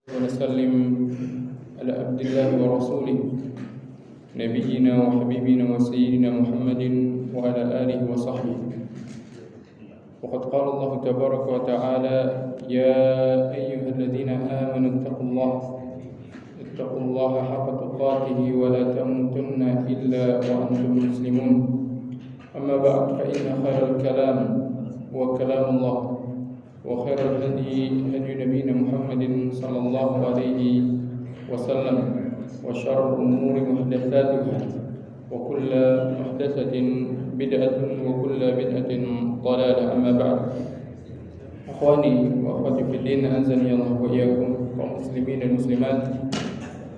ونسلم على عبد الله ورسوله نبينا وحبيبنا وسيدنا محمد وعلى آله وصحبه. وقد قال الله تبارك وتعالى: يا أيها الذين آمنوا اتقوا الله حق تقاته ولا تموتن إلا وأنتم مسلمون. أما بعد، فإن خير الكلام هو كلام الله، وخير الهدي هدي نبينا محمد صلى الله عليه وسلم، وشر الأمور محدثاتها، وكل محدثة بدعة، وكل بدعة ضلالة. أما بعد، أخواني وأخواتي في الدين، أعزني الله وإياكم، kaum muslimin dan muslimat,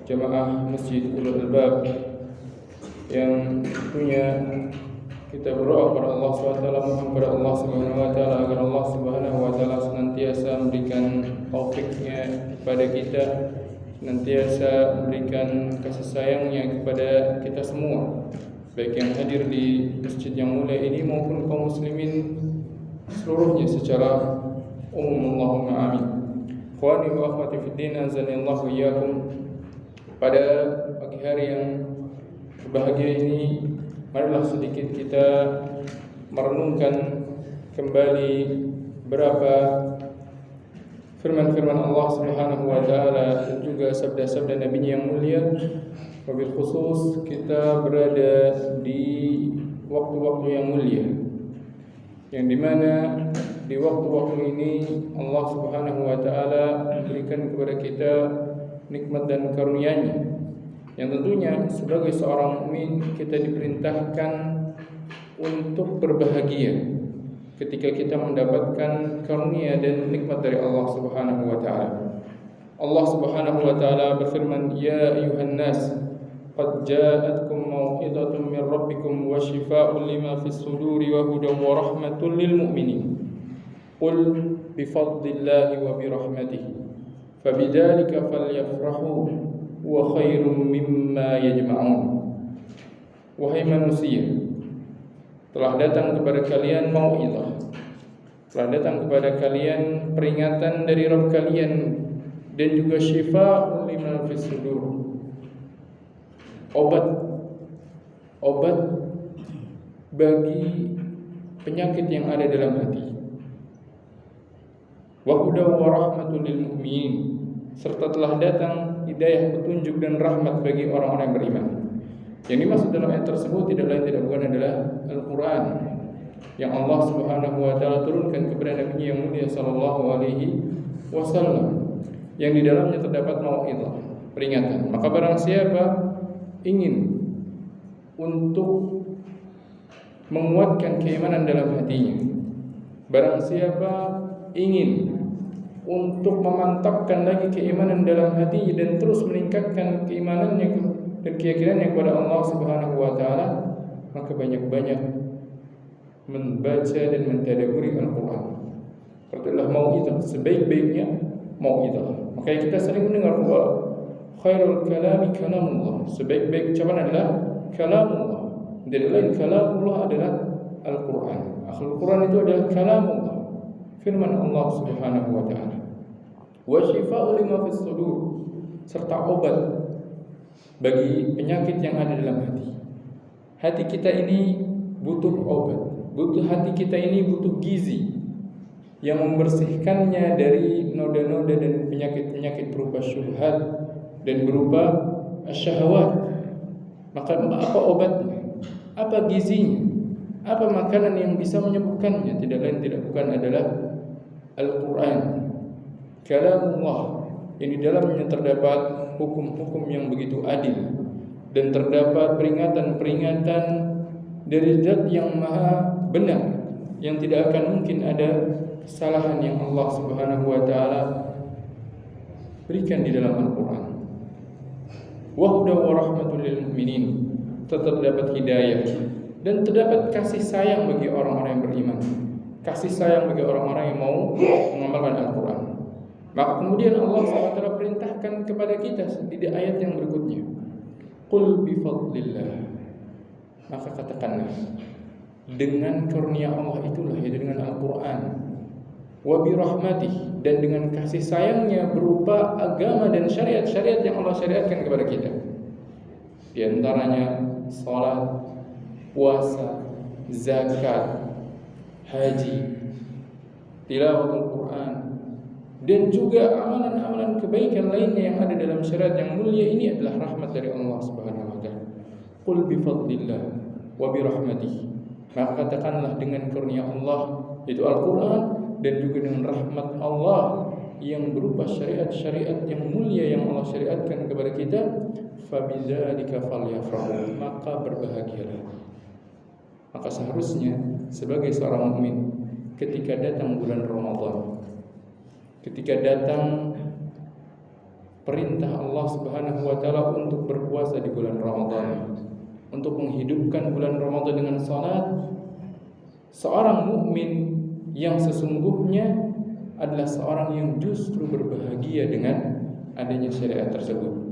jamaah Masjid Ulul Albab, yang tentunya kita berdoa kepada Allah SWT, mohon kepada Allah SWT agar Allah SWT senantiasa memberikan taufiknya kepada kita, senantiasa memberikan kasih sayangnya kepada kita semua, baik yang hadir di masjid yang mulia ini maupun kaum muslimin seluruhnya secara umum. Allahumma amin. Ikhwani wa akhwati fiddin, azanillahu iyyakum. Pada pagi hari yang berbahagia ini, marilah sedikit kita merenungkan kembali berapa firman-firman Allah Subhanahu wa taala dan juga sabda-sabda Nabi-Nya yang mulia. Wabil khusus kita berada di waktu-waktu yang mulia, yang dimana di waktu-waktu ini Allah Subhanahu wa taala memberikan kepada kita nikmat dan karunia-Nya, yang tentunya sebagai seorang mukmin kita diperintahkan untuk berbahagia ketika kita mendapatkan karunia dan nikmat dari Allah Subhanahu wa taala. Allah Subhanahu wa taala berfirman: "Ya ayuhan nas, qad ja'atkum mau'izatun min rabbikum wa shifaa'un lima fis suduri wa hudan wa rahmatun lil mu'minin. Qul bi fadlillahi wa bi rahmatihi, fabidzalika falyafrahu wa khairum mimma yajma'un." Wahai manusia, telah datang kepada kalian mau'izah, telah datang kepada kalian peringatan dari Rabb kalian, dan juga syifa'un lima fis sudur, obat bagi penyakit yang ada dalam hati, wa hudan wa rahmatun lil mu'minin, serta telah datang hidayah, petunjuk dan rahmat bagi orang-orang yang beriman. Yang dimaksud dalam ayat tersebut tidak lain tidak bukan adalah Al-Quran yang Allah Subhanahu wa taala turunkan kepada Nabi yang mulia sallallahu alaihi wasallam, yang di dalamnya terdapat mau'izah, peringatan. Maka barang siapa ingin untuk menguatkan keimanan dalam hatinya, barang siapa ingin untuk memantapkan lagi keimanan dalam hati dan terus meningkatkan keimanannya dan keyakinannya kepada Allah Subhanahu wa taala, maka banyak-banyak membaca dan mentadabburi Al-Qur'an. Pertelah mau'izah, sebaik-baiknya mau'izah. Maka kita sering mendengar bahwa khairul kalami kalamullah, sebaik-baik ucapan adalah kalamullah. Dari lain kalamullah adalah Al-Qur'an. Al-Qur'an itu adalah kalamullah, firman Allah Subhanahu wa taala. Wa shifaa'u lima fis sudur, serta obat bagi penyakit yang ada dalam hati. Hati kita ini butuh obat, hati kita ini butuh gizi yang membersihkannya dari noda-noda dan penyakit-penyakit berupa syubhat dan berupa syahwat. Maka apa obatnya? Apa gizinya? Apa makanan yang bisa menyembuhkannya? Tidak lain tidak bukan adalah Al-Quran, kalamullah, yang di dalamnya terdapat hukum-hukum yang begitu adil, dan terdapat peringatan-peringatan dari Zat yang maha benar, yang tidak akan mungkin ada kesalahan yang Allah Subhanahu wa taala berikan di dalam Al-Quran. Wa hudan wa rahmatul lil mu'minin, terdapat hidayah dan terdapat kasih sayang bagi orang-orang yang beriman, kasih sayang bagi orang-orang yang mau mengamalkan Al-Quran. Maka kemudian Allah SWT perintahkan kepada kita di ayat yang berikutnya, qul bi fadlillah, maka katakanlah dengan karunia Allah itulah, yaitu dengan Al-Quran, wa bi rahmatih, dan dengan kasih sayangnya berupa agama dan syariat-syariat yang Allah syariatkan kepada kita. Di antaranya salat, puasa, zakat, haji, tilawatul Quran, dan juga amalan-amalan kebaikan lainnya yang ada dalam syariat yang mulia ini adalah rahmat dari Allah Subhanahu wa taala. Qul bi fadlillah wa bi rahmatih. Maka katakanlah dengan karunia Allah, itu Al-Quran, dan juga dengan rahmat Allah yang berupa syariat-syariat yang mulia yang Allah syariatkan kepada kita, fabidzalika falyafrahu, maka berbahagialah. Maka seharusnya sebagai seorang mukmin, ketika datang bulan Ramadan, ketika datang perintah Allah Subhanahu wa taala untuk berpuasa di bulan Ramadan, untuk menghidupkan bulan Ramadan dengan salat, seorang mukmin yang sesungguhnya adalah seorang yang justru berbahagia dengan adanya syariat tersebut.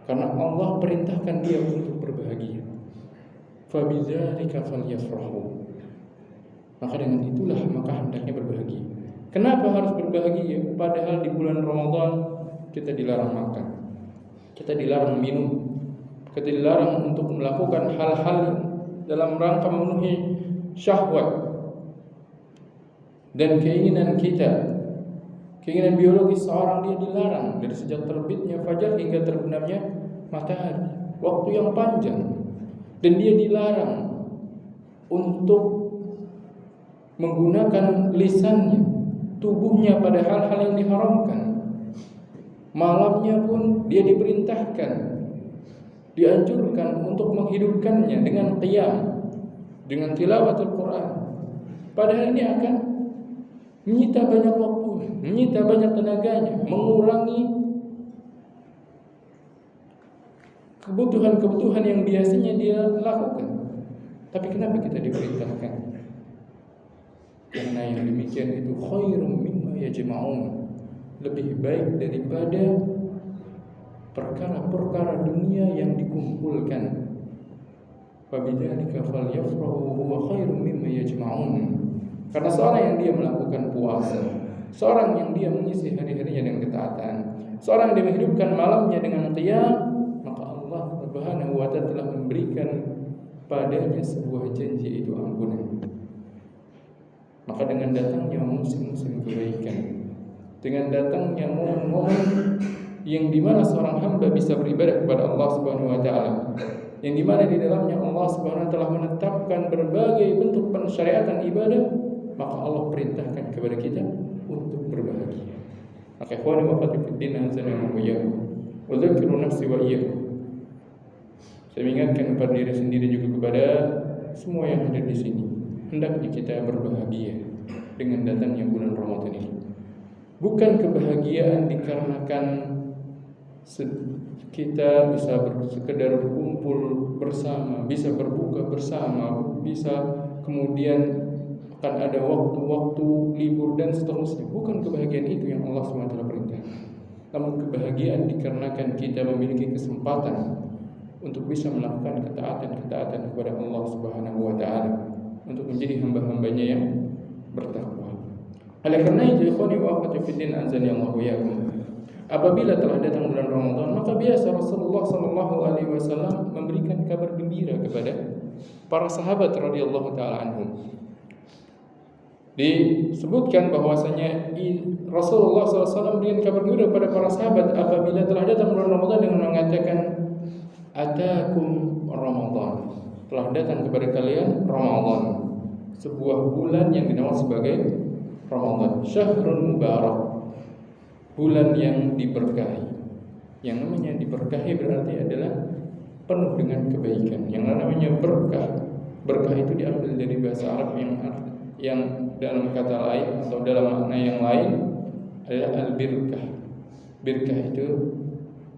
Karena Allah perintahkan dia untuk berbahagia. Fabidzalika falyafrahu. Maka dengan itulah maka hendaknya berbahagia. Kenapa harus berbahagia? Padahal di bulan Ramadan kita dilarang makan, kita dilarang minum, kita dilarang untuk melakukan hal-hal dalam rangka memenuhi syahwat dan keinginan kita, keinginan biologis seorang, dia dilarang dari sejak terbitnya fajar hingga terbenamnya matahari, waktu yang panjang, dan dia dilarang untuk menggunakan lisannya, tubuhnya pada hal-hal yang diharamkan. Malamnya pun dia diperintahkan, dianjurkan untuk menghidupkannya dengan qiyam, dengan tilawatul Quran. Padahal ini akan menyita banyak waktunya, menyita banyak tenaganya, mengurangi kebutuhan-kebutuhan yang biasanya dia lakukan. Tapi kenapa kita diperintahkan? Karena yang demikian itu khairum mimma yajma'un, lebih baik daripada perkara-perkara dunia yang dikumpulkan. Fabidzalika falyafrahu huwa khairum mimma yajma'un. Karena seorang yang dia melakukan puasa, seorang yang dia mengisi hari-harinya dengan ketaatan, seorang yang dia menghidupkan malamnya dengan qiyam, maka Allah Subhanahu wa ta'ala telah memberikan padanya sebuah janji, itu ampunan. Maka dengan datangnya musim-musim kebaikan, dengan datangnya momen-momen yang dimana seorang hamba bisa beribadah kepada Allah Subhanahu wa ta'ala, yang dimana di dalamnya Allah Subhanahu wa ta'ala telah menetapkan berbagai bentuk pensyariatan ibadah, maka Allah perintahkan kepada kita untuk berbahagia. Maka ikhwani wa akhwati fid din, azza wa jalla, wa dzakkiru nafsi wa iyyakum. Saya mengingatkan kepada diri sendiri juga kepada semua yang hadir di sini, hendaknya kita berbahagia dengan datangnya bulan Ramadan ini. Bukan kebahagiaan dikarenakan kita bisa sekedar berkumpul bersama, bisa berbuka bersama, bisa kemudian akan ada waktu-waktu libur dan seterusnya. Bukan kebahagiaan itu yang Allah SWT perintah. Namun kebahagiaan dikarenakan kita memiliki kesempatan untuk bisa melakukan ketaatan-ketaatan kepada Allah Subhanahu wa ta'ala, untuk menjadi hamba-hambanya yang bertakwa. Oleh karena itu, ikhwani wa akhwati fiddin, azani Allah wa iyyakum, apabila telah datang bulan Ramadan, maka biasa Rasulullah sallallahu alaihi wasallam memberikan kabar gembira kepada para sahabat radhiyallahu taala anhum. Disebutkan bahwasanya Rasulullah SAW memberikan kabar gembira kepada para sahabat apabila telah datang bulan Ramadan dengan mengatakan, atakum Ramadan, telah datang kepada kalian Ramadan, sebuah bulan yang dinamakan sebagai Ramadan, syahrun mubarak, bulan yang diberkahi. Yang namanya diberkahi berarti adalah penuh dengan kebaikan. Yang namanya berkah, berkah itu diambil dari bahasa Arab yang dalam kata lain atau dalam makna yang lain adalah al-birkah. Birkah itu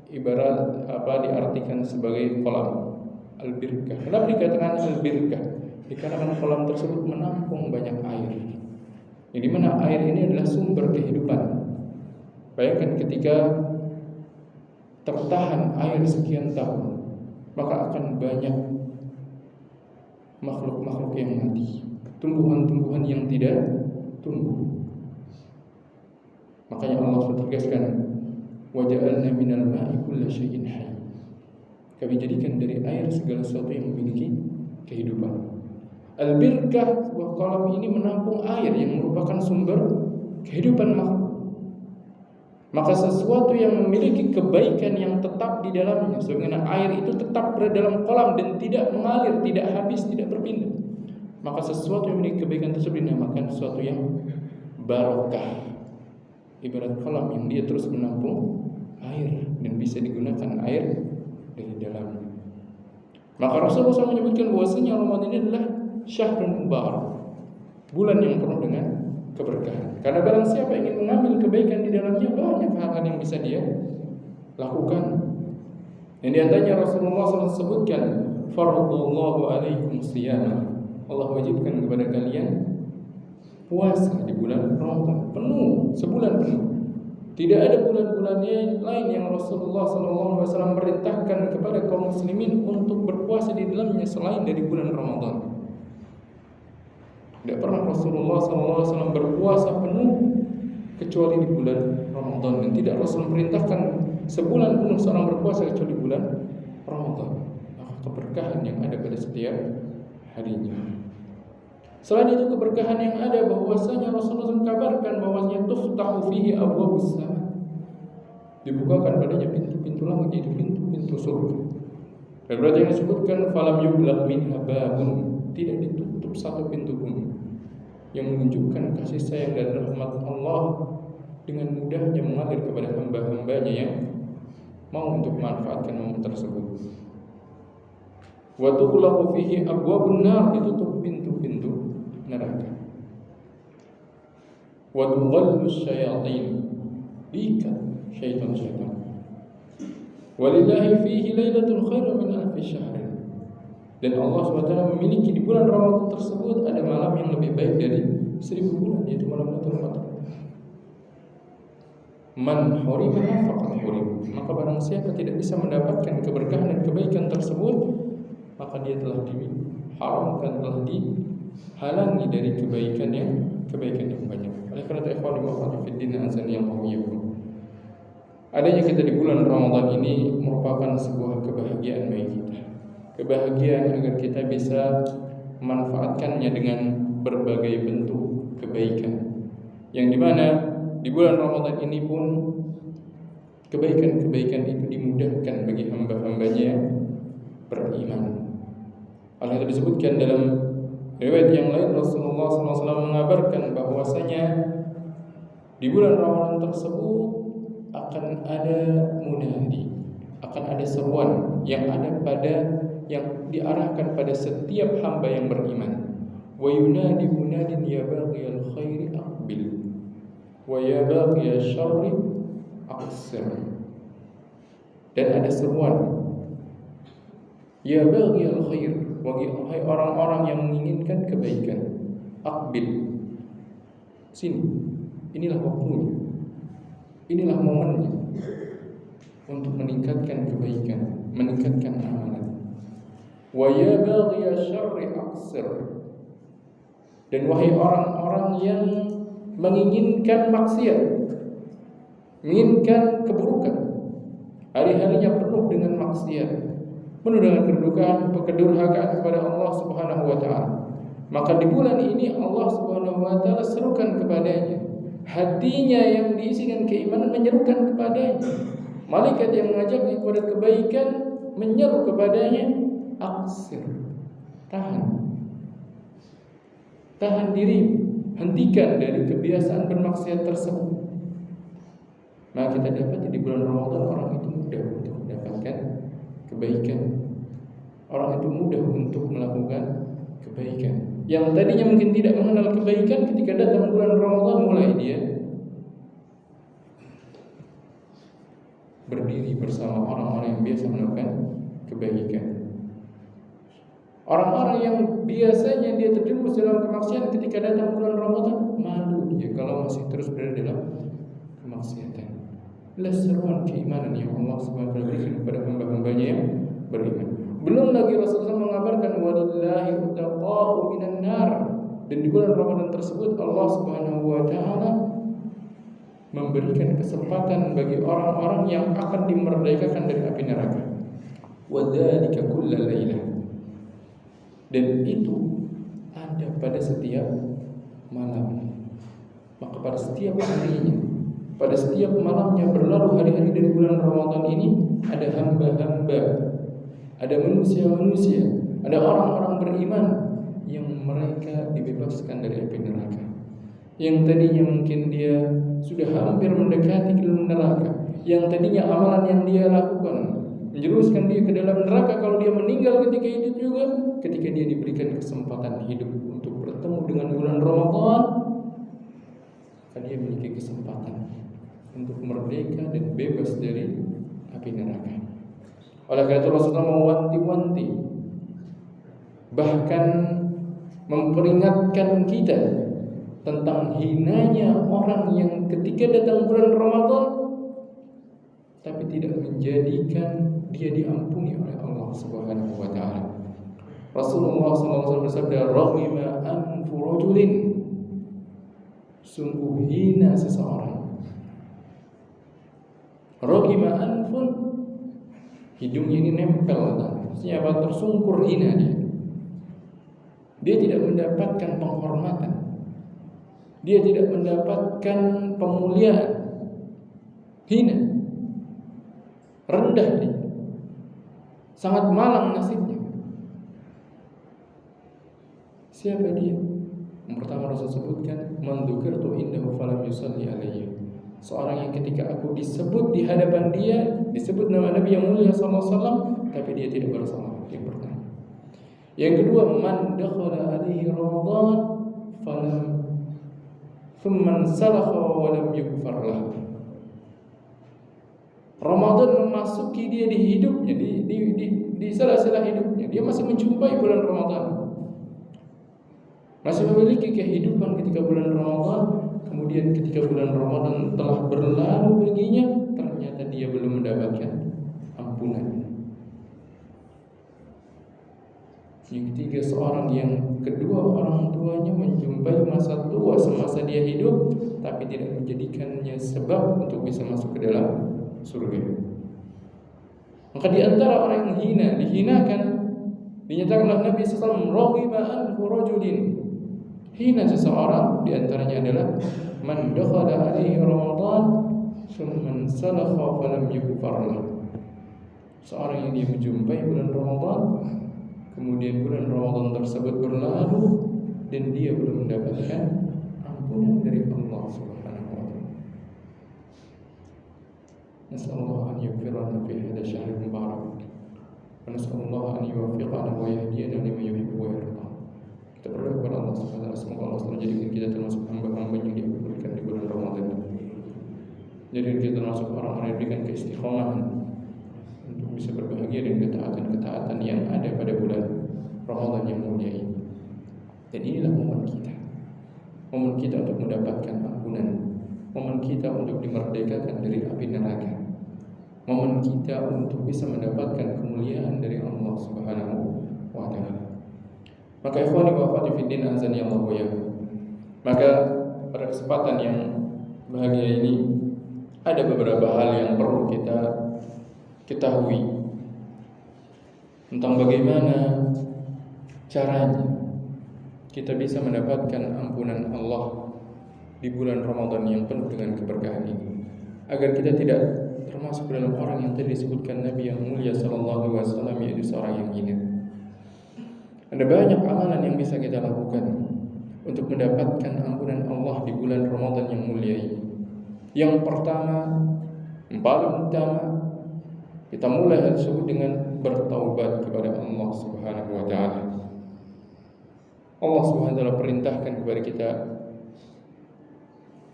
ibarat diartikan sebagai kolam. Al-birkah. Kenapa dikatakan al-birkah? Dikarenakan kolam tersebut menampung banyak air. Yang dimana air ini adalah sumber kehidupan. Bayangkan ketika tertahan air sekian tahun, maka akan banyak makhluk-makhluk yang mati, tumbuhan-tumbuhan yang tidak tumbuh. Makanya Allah SWT tegaskan, wa ja'alna minal ma'i kulla syai'in hayy. Kami jadikan dari air segala sesuatu yang memiliki kehidupan. Al-birkah, sebuah kolam ini menampung air yang merupakan sumber kehidupan makhluk. Maka sesuatu yang memiliki kebaikan yang tetap di dalamnya, sebagaimana air itu tetap berada dalam kolam dan tidak mengalir, tidak habis, tidak berpindah, maka sesuatu yang memiliki kebaikan tersebut dinamakan sesuatu yang barokah. Ibarat kolam yang dia terus menampung air dan bisa digunakan air dari dalamnya. Maka Rasulullah SAW menyebutkan bahwasanya Ramadan ini adalah syahrun mubarak, bulan yang penuh dengan keberkahan. Karena barang siapa ingin mengambil kebaikan di dalamnya, banyak hal-hal yang bisa dia lakukan. Yang diantaranya Rasulullah SAW sebutkan, faradallahu alaikum siyama. Allah wajibkan kepada kalian puasa di bulan Ramadan penuh, sebulan penuh. Tidak ada bulan-bulan lain yang Rasulullah SAW merintahkan kepada kaum muslimin untuk berpuasa di dalamnya selain dari bulan Ramadan. Tidak pernah Rasulullah SAW berpuasa penuh kecuali di bulan Ramadan, dan tidak Rasul perintahkan sebulan penuh seorang berpuasa kecuali bulan Ramadan. Maka keberkahan yang ada pada setiap harinya. Selain itu keberkahan yang ada bahwasanya Rasulullah SAW kabarkan bahwasanya tuftahu fihi abwabus sama, dibukakan padanya pintu-pintu langit, yaitu pintu-pintu surga. Dan berarti yang disebutkan falam yublaq minha babun, tidak ditutup satu pintu pun, yang menunjukkan kasih sayang dan rahmat Allah dengan mudahnya mengalir kepada hamba-hambanya yang mau untuk memanfaatkan momen tersebut. Wa tughlaqu fihi abwabun nar, ditutup pintu-pintu neraka. Wa tughallu syayatin, diikat syaitan-syaitan. Walillahi fihi lailatul khairu min alfi syahr. Dan Allah SWT memiliki di bulan Ramadan tersebut ada malam yang lebih baik dari 1000 bulan, yaitu malam Lailatul Qadar. Man hurimaha faqad hurim. Maka barang siapa tidak bisa mendapatkan keberkahan dan kebaikan tersebut, maka dia telah diharamkan, telah dihalangi dari kebaikan yang banyak. Oleh karena itu, ikhwan wa akhwat fillah azani Allah iyyakum, adanya kita di bulan Ramadan ini merupakan sebuah kebahagiaan bagi kita. Kebahagiaan agar kita bisa memanfaatkannya dengan berbagai bentuk kebaikan, yang dimana di bulan Ramadan ini pun kebaikan-kebaikan itu dimudahkan bagi hamba-hambanya yang beriman. Oleh itu disebutkan dalam riwayat yang lain, Rasulullah SAW mengabarkan bahwasanya di bulan Ramadan tersebut akan ada munadi, akan ada seruan yang diarahkan pada setiap hamba yang beriman. Wa yunadi munadin ya baghiyal khairi aqbil wa ya baghiyasy syarri aqsir. Dan ada seruan, ya baghiyal khair, wahai orang-orang yang menginginkan kebaikan, aqbil, sini, inilah waktunya, inilah momennya untuk meningkatkan kebaikan, meningkatkan amalan. Wa ya baghiyasy syarri aqsir. Dan wahai orang-orang yang menginginkan maksiat, menginginkan keburukan, hari-harinya penuh dengan maksiat, penuh dengan kedurhakaan kepada Allah Subhanahu wa taala, maka di bulan ini Allah Subhanahu wa taala serukan kepadanya, hatinya yang diisi dengan keimanan menyerukan kepadanya, malaikat yang mengajaknya kepada kebaikan menyeru kepadanya, aksir, tahan diri, hentikan dari kebiasaan bermaksiat tersebut. Maka kita dapat di bulan Ramadan orang itu mudah untuk mendapatkan kebaikan, orang itu mudah untuk melakukan kebaikan. Yang tadinya mungkin tidak mengenal kebaikan, ketika datang bulan Ramadan mulai dia berdiri bersama orang-orang yang biasa melakukan kebaikan. Orang-orang yang biasanya dia terjerumus dalam kemaksiatan, ketika datang bulan Ramadan malu dia kalau masih terus berada dalam kemaksiatan. Inilah seruan keimanan yang Allah Subhanahu wa taala berikan kepada hamba-hambanya yang beriman. Belum lagi Rasulullah mengabarkan walillahi utaqa'u minan nar, Dan di bulan Ramadan tersebut Allah Subhanahu wa taala memberikan kesempatan bagi orang-orang yang akan dimerdekakan dari api neraka. Wa dzalika kullal lailah. Dan itu ada pada setiap malam. Maka pada setiap harinya, pada setiap malamnya berlalu hari-hari dari bulan Ramadan ini, ada hamba-hamba, ada manusia-manusia, ada orang-orang beriman yang mereka dibebaskan dari api neraka. Yang tadinya mungkin dia sudah hampir mendekati ke dalam neraka, yang tadinya amalan yang dia lakukan menjerumuskan dia ke dalam neraka, kalau dia meninggal ketika itu juga, ketika dia diberikan kesempatan hidup untuk bertemu dengan bulan Ramadan, maka dia memiliki kesempatan untuk merdeka dan bebas dari api neraka. Oleh karena itu Rasulullah mewanti-wanti, bahkan memperingatkan kita tentang hinanya orang yang ketika datang bulan Ramadan tapi tidak menjadikan dia diampuni oleh Allah Subhanahu wa taala. Rasulullah SAW bersabda, "Raghima anfu rajulin." Sungguh hina seseorang. Raghima anfun, hidungnya ini nempel, maksudnya apa? Tersungkur hina dia. Dia tidak mendapatkan penghormatan. Dia tidak mendapatkan pemuliaan. Hina. Rendah dia. Sangat malang nasibnya. Siapa dia? Yang pertama Rasul sebutkan, "Man dzukirtu indahu falam yusalli alayya." Seorang yang ketika aku disebut di hadapan dia, disebut nama Nabi yang mulia sallallahu alaihi wasallam, tapi dia tidak bersalat. Yang pertama. Yang kedua, "Man dakhala alaihi Ramadan falam thumma salakha wa lam yughfar lahu." Ramadan memasuki dia di hidupnya, di sela-sela hidupnya. Dia masih menjumpai bulan Ramadan, masih memiliki kehidupan ketika bulan Ramadan. Kemudian ketika bulan Ramadan telah berlalu baginya, ternyata dia belum mendapatkan ampunan. Yang ketiga, seorang yang kedua orang tuanya menjumpai masa tua semasa dia hidup, tapi tidak menjadikannya sebab untuk bisa masuk ke dalam surga. Maka di antara orang yang hina, dihinakan, dinyatakan oleh Nabi SAW, "Raghima anfu rajulin." Hina seseorang di antaranya adalah man dakhala alaihi Ramadan thumma salakha falam yughfar lahu. Seorang yang dia menjumpai bulan Ramadan, kemudian bulan Ramadan tersebut berlalu dan dia belum mendapatkan ampunan dari Allah Subhanahu wa taala. Nasallallahu an yughfirana fi hadha ash-shahr al-mubarak. Wa nasallallahu an yuwaffiqana wa yahdiyana lima yuhibbu wa yarda. Kita berdoa kepada Allah Subhanahu wa taala, semoga Allah menjadikan kita termasuk hamba-hamba yang diampunkan di bulan Ramadan. Jadikan kita termasuk orang-orang yang diberikan keistiqomahan untuk bisa berbahagia dengan ketaatan-ketaatan yang ada pada bulan Ramadan yang mulia ini. Dan inilah momen kita. Momen kita untuk mendapatkan ampunan. Momen kita untuk dimerdekakan dari api neraka. Momen kita untuk bisa mendapatkan kemuliaan dari Allah Subhanahu wa taala. Maka ikhwani wa akhwati fiddin azani Allah wa iyyakum. Maka pada kesempatan yang bahagia ini ada beberapa hal yang perlu kita ketahui tentang bagaimana caranya kita bisa mendapatkan ampunan Allah di bulan Ramadan yang penuh dengan keberkahan ini, agar kita tidak termasuk dalam orang yang tadi disebutkan Nabi yang mulia sallallahu alaihi wasallam, yaitu seorang yang hina. Ada banyak amalan yang bisa kita lakukan untuk mendapatkan ampunan Allah di bulan Ramadan yang mulia ini. Yang pertama, yang paling utama, kita mulai hal tersebut dengan bertaubat kepada Allah Subhanahu wa taala. Allah Subhanahu wa taala perintahkan kepada kita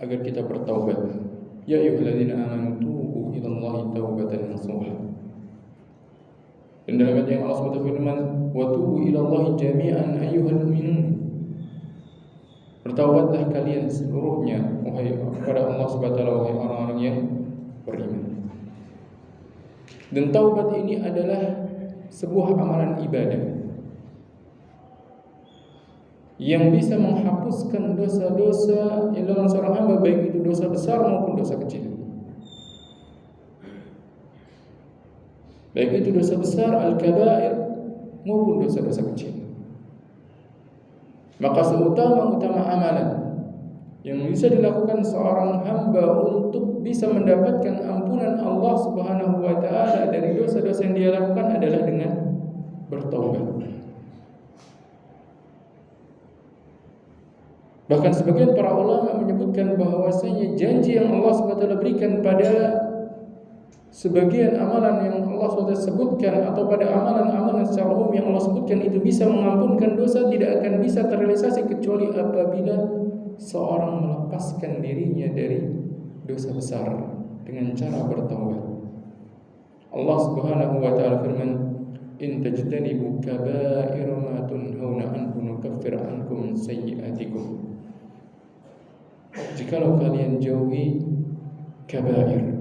agar kita bertaubat. Ya ayyuhalladzina amanu tubu ilallahi taubatan nasuha. Dan dalam ayat yang Allah SWT firman, wa tubu ilallahi jami'an ayyuhal mu'minun. Bertaubatlah kalian seluruhnya wahai kepada Allah SWT, wahai orang-orang yang beriman. Dan taubat ini adalah sebuah amalan ibadah. yang bisa menghapuskan dosa-dosa yang dalam seorang hamba, baik itu dosa besar maupun dosa kecil. Baik itu dosa besar al-kabair maupun dosa-dosa kecil. Maka seutama-utama amalan yang bisa dilakukan seorang hamba untuk bisa mendapatkan ampunan Allah Subhanahu wa taala dari dosa-dosa yang dia lakukan adalah dengan bertaubat. Bahkan sebagian para ulama menyebutkan bahwasanya janji yang Allah SWT berikan pada sebagian amalan yang Allah SWT sebutkan atau pada amalan-amalan secara umum yang Allah sebutkan itu bisa mengampunkan dosa, tidak akan bisa terrealisasi kecuali apabila seorang melepaskan dirinya dari dosa besar dengan cara bertaubat. Allah Subhanahu wa taala firman, "In tajtanibu kaba'ira ma tunhauna anhu nukaffir ankum sayyi'atikum." Jikalau kalian jauhi kabair,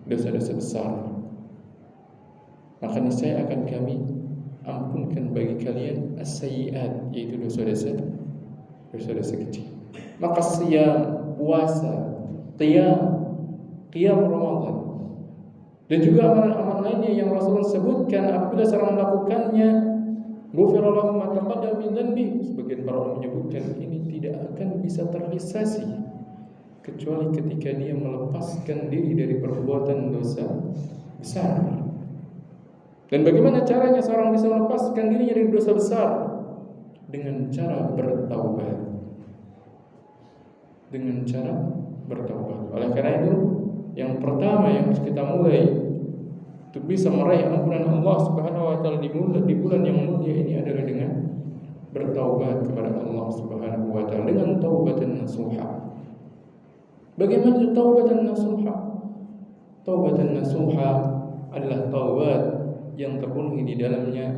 dosa-dosa besar, maka niscaya akan kami ampunkan bagi kalian as-sayyi'at, yaitu dosa-dosa kecil. Maka siyam, puasa, qiyam Ramadan, dan juga amalan-amalan lainnya yang Rasulullah sebutkan apabila seorang melakukannya, ghufira lahu ma taqaddama min dhanbi. Sebagian para ulama menyebutkan ini tidak akan bisa terrealisasi kecuali ketika dia melepaskan diri dari perbuatan dosa besar. Dan bagaimana caranya seorang bisa melepaskan dirinya dari dosa besar? Dengan cara bertaubat. Oleh karena itu, yang pertama yang harus kita mulai untuk bisa meraih ampunan Allah Subhanahu wa taala di bulan yang mulia ini adalah dengan bertaubat kepada Allah Subhanahu wa taala dengan taubatan nasuha. Bagaimana itu taubatan nasuha? Taubatan nasuha adalah taubat yang terpenuhi di dalamnya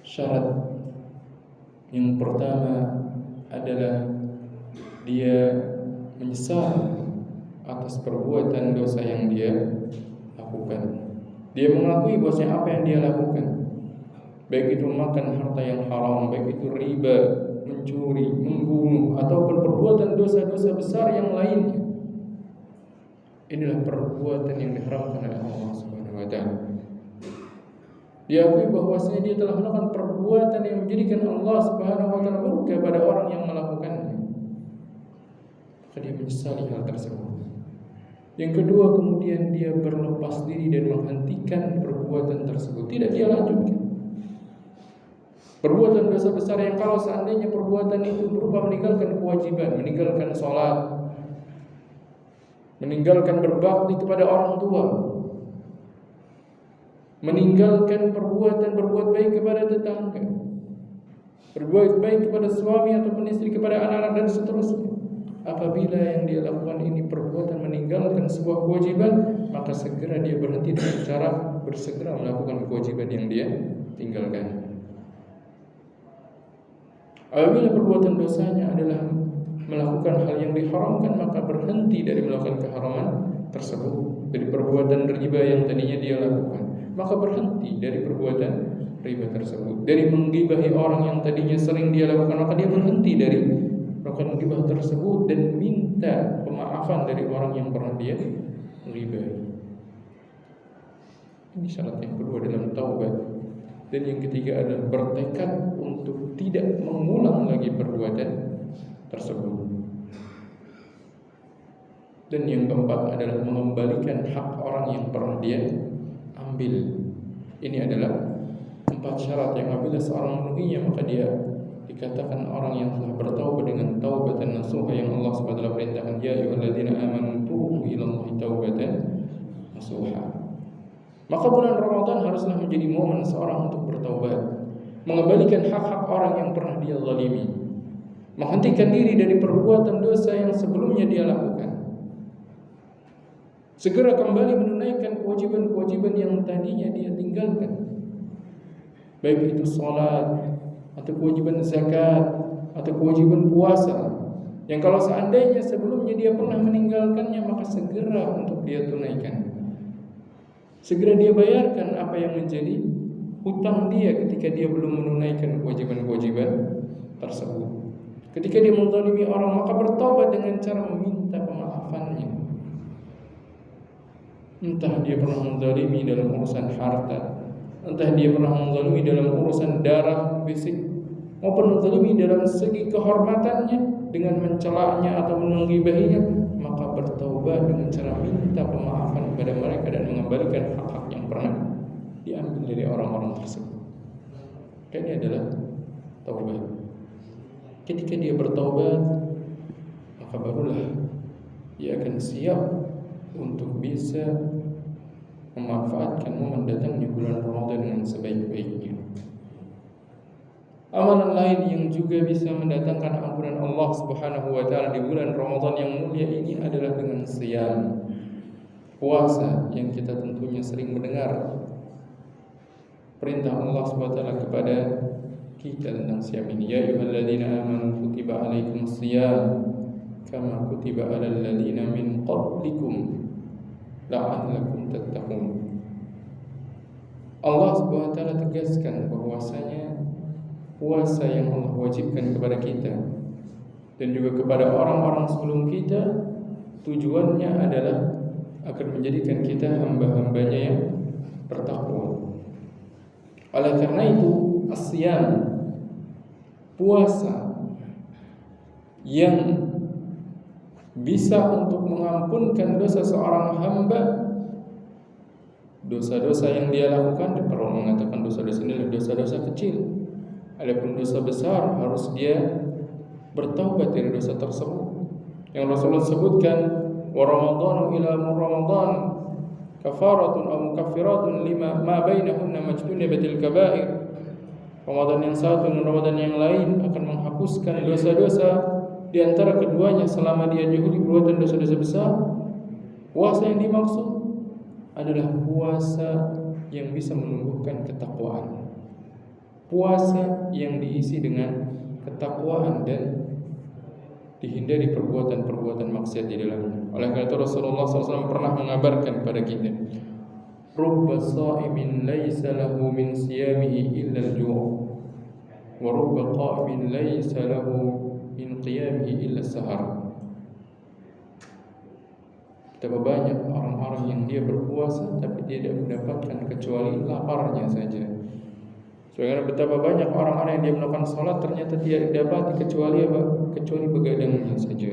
syarat. Yang pertama adalah dia menyesal atas perbuatan dosa yang dia lakukan. Dia mengakui bahwasanya apa yang dia lakukan, baik itu makan harta yang haram, baik itu riba, mencuri, membunuh, ataupun perbuatan dosa-dosa besar yang lainnya, inilah perbuatan yang diharamkan oleh Allah Subhanahu wa taala. Dia akui bahwasanya dia telah melakukan perbuatan yang menjadikan Allah Subhanahu wa taala murka pada orang yang melakukannya. Maka dia menyesali hal tersebut. Yang kedua, kemudian dia berlepas diri dan menghentikan perbuatan tersebut, tidak dia lanjutkan. Perbuatan dosa besar yang kalau seandainya perbuatan itu berupa meninggalkan kewajiban, meninggalkan sholat, meninggalkan berbakti kepada orang tua, meninggalkan berbuat baik kepada tetangga, berbuat baik kepada suami ataupun istri, kepada anak-anak dan seterusnya. Apabila yang dia lakukan ini perbuatan meninggalkan sebuah kewajiban, maka segera dia berhenti dengan cara bersegera melakukan kewajiban yang dia tinggalkan. Apabila perbuatan dosanya adalah melakukan hal yang diharamkan, maka berhenti dari melakukan keharaman tersebut. Dari perbuatan riba yang tadinya dia lakukan, maka berhenti dari perbuatan riba tersebut. Dari menggibahi orang yang tadinya sering dia lakukan, maka dia berhenti dari melakukan gibah tersebut dan minta pemaafan dari orang yang pernah dia gibahi. Ini syarat yang kedua dalam taubat. Dan yang ketiga adalah bertekad untuk tidak mengulang lagi perbuatan tersebut. Dan yang keempat adalah mengembalikan hak orang yang pernah dia ambil. Ini adalah 4 syarat yang apabila seorang memenuhinya, maka dia dikatakan orang yang telah bertaubat dengan taubatan nasuha yang Allah SWT perintahkan, ya ayyuhalladzina amanu tubu ilallahi taubatan nasuha. Maka bulan Ramadan haruslah menjadi momen seorang untuk bertaubat, mengembalikan hak-hak orang yang pernah dia zalimi, menghentikan diri dari perbuatan dosa yang sebelumnya dia lakukan, segera kembali menunaikan kewajiban-kewajiban yang tadinya dia tinggalkan, baik itu salat atau kewajiban zakat atau kewajiban puasa, yang kalau seandainya sebelumnya dia pernah meninggalkannya, maka segera untuk dia tunaikan. Segera dia bayarkan apa yang menjadi hutang dia ketika dia belum menunaikan kewajiban-kewajiban tersebut. Ketika dia menzalimi orang, maka bertobat dengan cara meminta pemaafannya. Entah dia pernah menzalimi dalam urusan harta, entah dia pernah menzalimi dalam urusan darah fisik, maupun menzalimi dalam segi kehormatannya dengan mencelanya atau menggibahinya, maka bertaubat dengan cara minta pemaafan kepada mereka dan mengembalikan hak-hak yang pernah diambil dari orang-orang tersebut. Dan ini adalah taubat. Ketika dia bertaubat, maka barulah dia akan siap untuk bisa memanfaatkan momen datangnya bulan Ramadan dengan sebaik-baiknya. Amalan lain yang juga bisa mendatangkan ampunan Allah Subhanahu wa taala di bulan Ramadan yang mulia ini adalah dengan siyam, puasa, yang kita tentunya sering mendengar perintah Allah Subhanahu wa taala kepada kita tentang siyam ini. Ya ayyuhalladzina amanu kutiba alaikumus shiyam kama kutiba alal ladzina min qablikum la'allakum tattaqun. Allah Subhanahu wa taala tegaskan bahwasanya puasa yang Allah wajibkan kepada kita dan juga kepada orang-orang sebelum kita, tujuannya adalah agar menjadikan kita hamba-hambanya yang bertakwa. Oleh karena itu, as-siyam, puasa yang bisa untuk mengampunkan dosa seorang hamba, dosa-dosa yang dia lakukan, para ulama mengatakan dosa-dosa ini adalah dosa-dosa kecil. Adapun dosa besar harus dia bertaubat dari dosa tersebut. Yang Rasulullah sebutkan, wa ramadhanu ila ramadhan kafaratun aw mukaffiratun lima ma bainahunna majtunibatil kaba'ir. Ramadan yang satu dan Ramadan yang lain akan menghapuskan dosa-dosa di antara keduanya selama dia jauhi perbuatan dosa-dosa besar. Puasa yang dimaksud adalah puasa yang bisa menumbuhkan ketakwaan. Puasa yang diisi dengan ketakwaan dan dihindari perbuatan-perbuatan maksiat di dalamnya. Oleh karena itu Rasulullah SAW pernah mengabarkan kepada kita, rubba sha'imin laisa lahu min siyamihi illa al-ju' wa rubba qa'imin laisa lahu min qiyamihi illa as-sahar. Betapa banyak orang-orang yang dia berpuasa tapi dia tidak mendapatkan kecuali laparnya saja. Sebagaimana betapa banyak orang-orang yang dia melakukan salat ternyata tidak dapati kecuali apa? Kecuali begadangnya saja.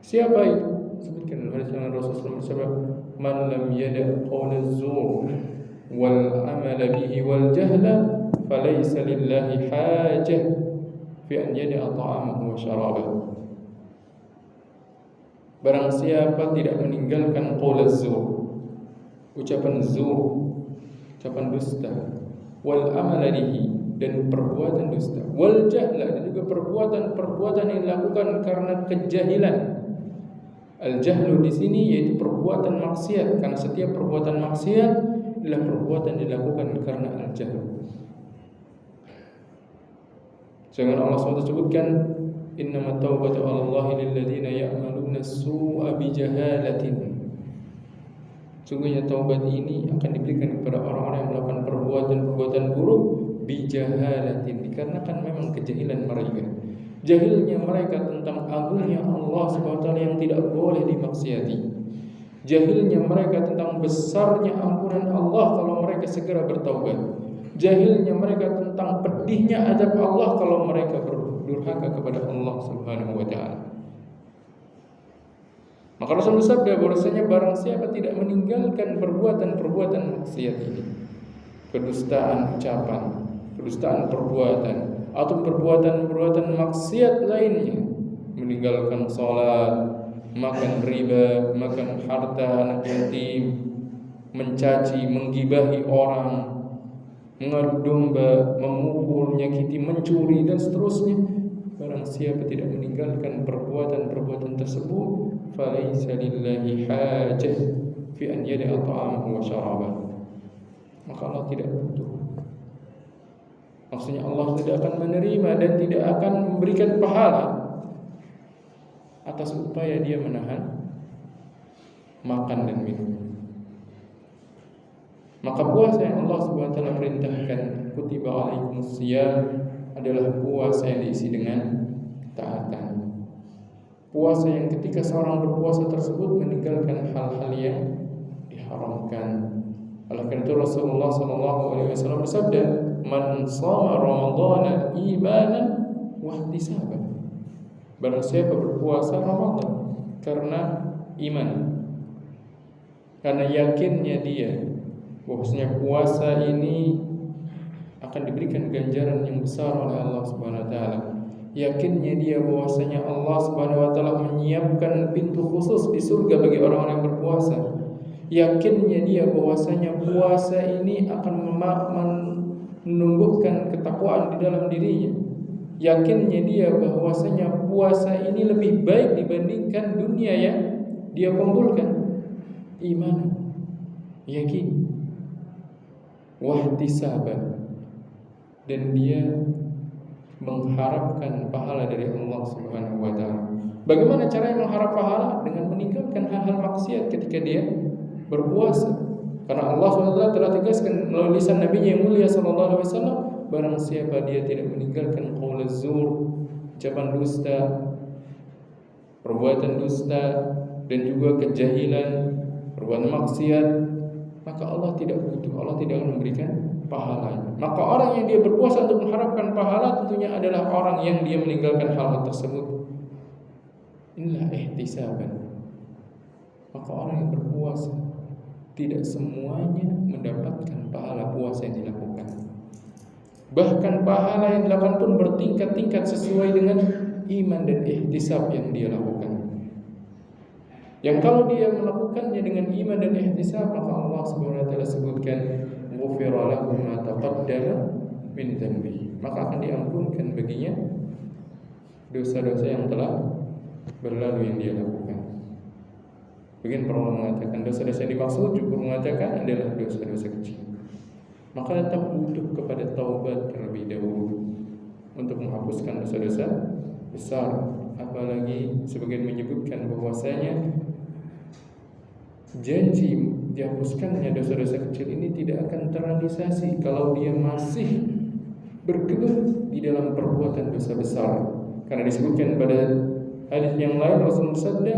Siapa itu? Sebutkan dalam hadis yang Rasulullah SAW, man lam yada' qawl az-zur wal amal bihi wal jahla falaysa lillahi hajah fi an yada'a ta'amahu wa syarabahu. Barang siapa tidak meninggalkan qawl az-zur, ucapan zur, ucapan dusta, wal amaladihi, dan perbuatan dusta, wal jahla, dan juga perbuatan yang dilakukan karena kejahilan. Al jahlu di sini yaitu perbuatan maksiat, karena setiap perbuatan maksiat adalah perbuatan dilakukan karena al jahlu. Jangan Allah SWT sebutkan, innamat taubatu 'alallahi lil ladzina ya'maluna as-su'a bi jahalatin. Sungguhnya taubat ini akan diberikan kepada orang-orang yang melakukan perbuatan-perbuatan buruk bijahalatin, dikarenakan memang kejahilan mereka. Jahilnya mereka tentang agungnya Allah SWT yang tidak boleh dimaksiati. Jahilnya mereka tentang besarnya ampunan Allah kalau mereka segera bertaubat. Jahilnya mereka tentang pedihnya azab Allah kalau mereka berdurhaka kepada Allah Subhanahu wa taala. Maka Rasul bersabda bahwasanya barang siapa tidak meninggalkan perbuatan-perbuatan maksiat ini, kedustaan ucapan, kedustaan perbuatan, atau perbuatan-perbuatan maksiat lainnya, meninggalkan salat, makan riba, makan harta anak yatim, mencaci, menggibahi orang, mengadu domba, memukul, menyakiti, mencuri, dan seterusnya. Barang siapa tidak meninggalkan perbuatan-perbuatan tersebut, falaysa lillahi hajah fi an yada'a ta'amahu wa syarabahu. Maka Allah tidak butuh. Maksudnya Allah tidak akan menerima dan tidak akan memberikan pahala atas upaya dia menahan makan dan minum. Maka puasa yang Allah SWT perintahkan, kutiba alaikumus shiyam adalah puasa yang diisi dengan ketaatan. Puasa yang ketika seorang berpuasa tersebut meninggalkan hal-hal yang diharamkan. Oleh karena itu Rasulullah SAW bersabda, "Man shama Ramadhana imanan wa ihtisaban." Barang siapa berpuasa Ramadan karena iman, karena yakinnya dia bahwasanya puasa ini akan diberikan ganjaran yang besar oleh Allah Subhanahu wa taala. Yakinnya dia bahwasanya Allah Subhanahu wa taala menyiapkan pintu khusus di surga bagi orang-orang yang berpuasa. Yakinnya dia bahwasanya puasa ini akan menumbuhkan ketakwaan di dalam dirinya. Yakinnya dia bahwasanya puasa ini lebih baik dibandingkan dunia yang dia kumpulkan. Iman, yakin, wahtisaban, dan dia mengharapkan pahala dari Allah Subhanahu wa taala. Bagaimana caranya mengharap pahala? Dengan meninggalkan hal-hal maksiat ketika dia berpuasa. Karena Allah SWT telah tegaskan melalui lisan Nabi yang mulia sallallahu alaihi wasallam, barang siapa dia tidak meninggalkan qaul az-zur, ucapan dusta, perbuatan dusta, dan juga kejahilan, perbuatan maksiat, maka Allah tidak butuh, Allah tidak akan memberikan pahala. Maka orang yang dia berpuasa untuk mengharapkan pahala tentunya adalah orang yang dia meninggalkan hal-hal tersebut. Inilah ihtisaban. Maka orang yang berpuasa tidak semuanya mendapatkan pahala puasa yang dilakukan. Bahkan pahala yang dilakukan pun bertingkat-tingkat sesuai dengan iman dan ihtisab yang dia lakukan. Yang kalau dia melakukannya dengan iman dan ihtisab, maka Allah Subhanahu wa taala sebutkan ghufira lahu ma taqaddama min dhanbi, maka akan diampunkan baginya dosa-dosa yang telah berlalu yang dia lakukan. Bagian para ulama mengatakan dosa-dosa yang dimaksud juga mengatakan adalah dosa-dosa kecil. Maka tetap butuh kepada taubat terlebih dahulu untuk menghapuskan dosa-dosa besar. Apalagi sebagian menyebutkan bahwasanya janji dihapuskannya dosa-dosa kecil ini tidak akan terrealisasi kalau dia masih bergelut di dalam perbuatan dosa besar. Karena disebutkan pada hadis yang lain Rasulullah bersabda,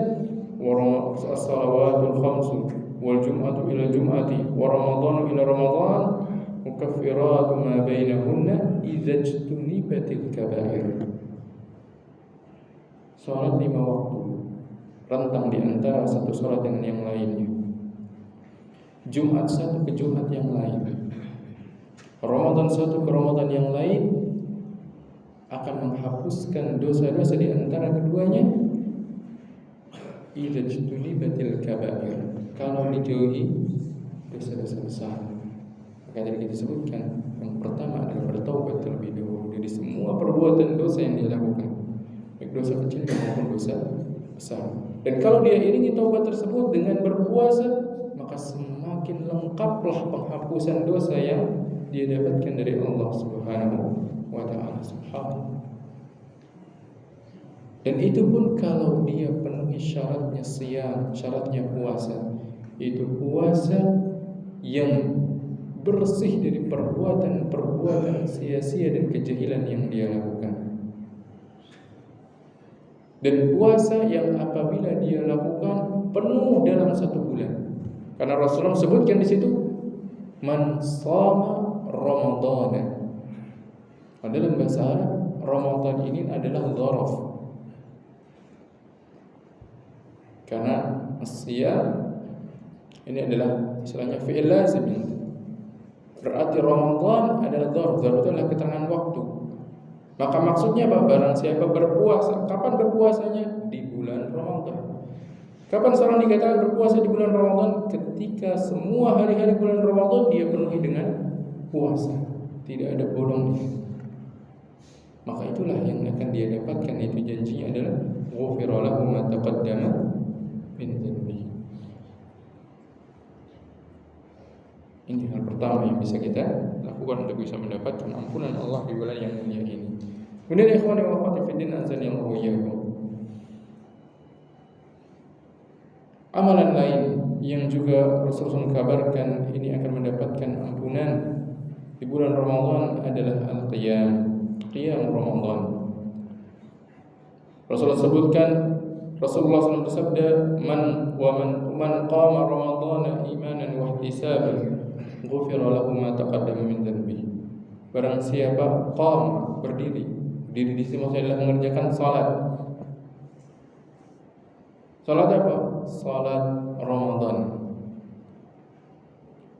"Wa as-salawatul khamsu wal jum'atu ila jum'ati wa ramadhanu ila ramadhan mukaffiratu ma bainahunna idza ijtunibatil kaba'ir." Salat 5 waktu rentang di antara satu salat dengan yang lainnya. Jumat satu ke Jumat yang lain, Ramadan satu ke Ramadan yang lain, akan menghapuskan dosa-dosa di antara keduanya. Idza jtunibatil kaba'ir, kalau dijauhi dosa-dosa besar. Maka tadi kita sebutkan yang pertama adalah bertaubat terlebih dahulu dari semua perbuatan dosa yang dia lakukan, baik dosa kecil maupun dosa besar. Dan kalau dia iringi taubat tersebut dengan berpuasa, maka semakin lengkaplah penghapusan dosa yang dia dapatkan dari Allah Subhanahu wa taala. Subhanallah. Dan itu pun kalau dia penuhi syaratnya siyam, syaratnya puasa, itu puasa yang bersih dari perbuatan-perbuatan sia-sia dan kejahilan yang dia lakukan. Dan puasa yang apabila dia lakukan penuh dalam 1 bulan. Karena Rasulullah sebutkan di situ, man shama Ramadhana. Dalam bahasa Arab, Ramadan ini adalah dzaraf. Karena siyam ini adalah istilahnya fi'il lazim. Berarti Ramadan adalah dzaraf. Dzaraf itu adalah keterangan waktu. Maka maksudnya apa? Barang siapa berpuasa, kapan berpuasanya? Di bulan Ramadan. Kapan seorang dikatakan berpuasa di bulan Ramadan? Ketika semua hari-hari bulan Ramadan dia penuhi dengan puasa, tidak ada bolongnya. Maka itulah yang akan dia dapatkan, itu janjinya adalah ghufira lahu ma taqaddama min dhanbi. Ini hal pertama yang bisa kita lakukan untuk bisa mendapatkan ampunan Allah di bulan yang mulia ini. Kemudian ikhwani wa akhwati fiddin azani Allah wa iyyakum. Amalan lain yang juga Rasulullah kabarkan ini akan mendapatkan ampunan di bulan Ramadan adalah al-qiyam, qiyam Ramadan. Rasulullah sebutkan, Rasulullah SAW bersabda, man qama Ramadhana imanan wa ihtisaban ghufira lahu ma taqaddama min dhanbi. Barang siapa qama, berdiri di sini maksudnya adalah mengerjakan salat. Salat apa? Salat Ramadan.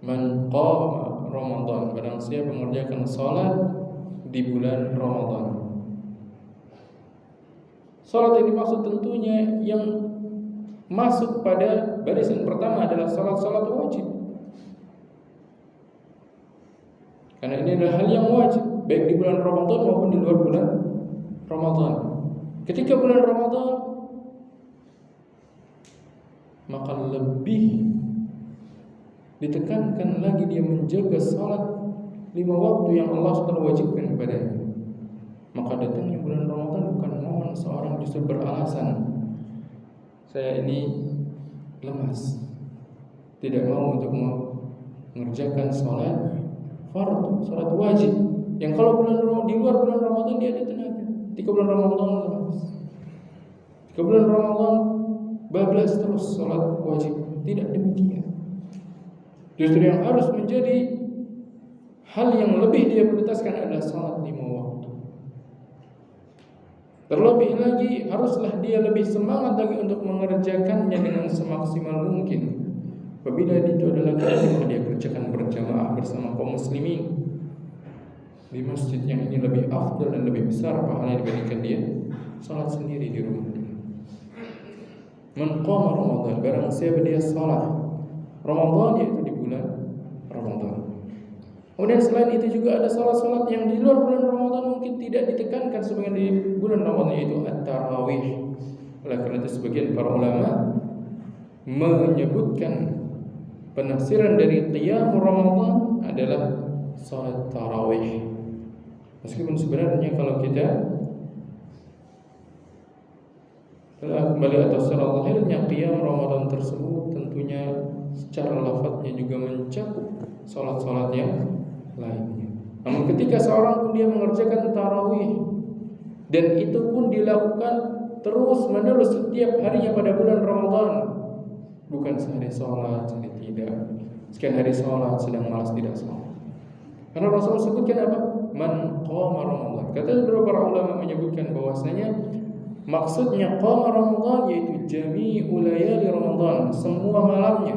Man qama Ramadan, barang siapa mengerjakan salat di bulan Ramadan. Salat ini maksud tentunya yang masuk pada barisan pertama adalah salat-salat wajib. Karena ini adalah hal yang wajib, baik di bulan Ramadan maupun di luar bulan Ramadan. Ketika bulan Ramadan, maka lebih ditekankan lagi dia menjaga salat 5 waktu yang Allah SWT wajibkan kepadanya. Maka datangnya bulan Ramadan bukan momen seorang justru beralasan, saya ini lemas, tidak mau untuk mengerjakan salat fardu, salat wajib, yang kalau di luar bulan Ramadan dia ada tenaga. Ketika bulan Ramadan lemas, ketika bulan Ramadan bablas terus salat wajib. Tidak demikian. Justru yang harus menjadi hal yang lebih dia prioritaskan adalah salat 5 waktu. Terlebih lagi haruslah dia lebih semangat lagi untuk mengerjakannya dengan semaksimal mungkin. Apabila itu adalah ketika dia kerjakan berjamaah bersama kaum muslimin di masjid yang ini lebih afdal dan lebih besar pahala dibandingkan dia salat sendiri di rumah. Man qama Ramadan, barang siapa dia salat Ramadan, yaitu di bulan Ramadan. Kemudian selain itu juga ada salat-salat yang di luar bulan Ramadan mungkin tidak ditekankan sebagian di bulan Ramadan, yaitu at-tarawih. Oleh karena itu sebagian para ulama menyebutkan penafsiran dari qiyam Ramadan adalah salat tarawih. Meskipun sebenarnya kalau kita telah kembali atas secara lahirnya qiyam Ramadan tersebut tentunya secara lafadznya juga mencakup salat-salat yang lainnya. Namun ketika seorang pun dia mengerjakan tarawih dan itu pun dilakukan terus menerus setiap harinya pada bulan Ramadan, bukan sehari sholat, sehari tidak, sekian hari sholat sedang malas tidak sholat. Karena Rasulullah sebutkan apa? Man qama Ramadan. Kata beberapa ulama menyebutkan bahwasanya maksudnya qama Ramadan yaitu jami'u layali Ramadan, semua malamnya.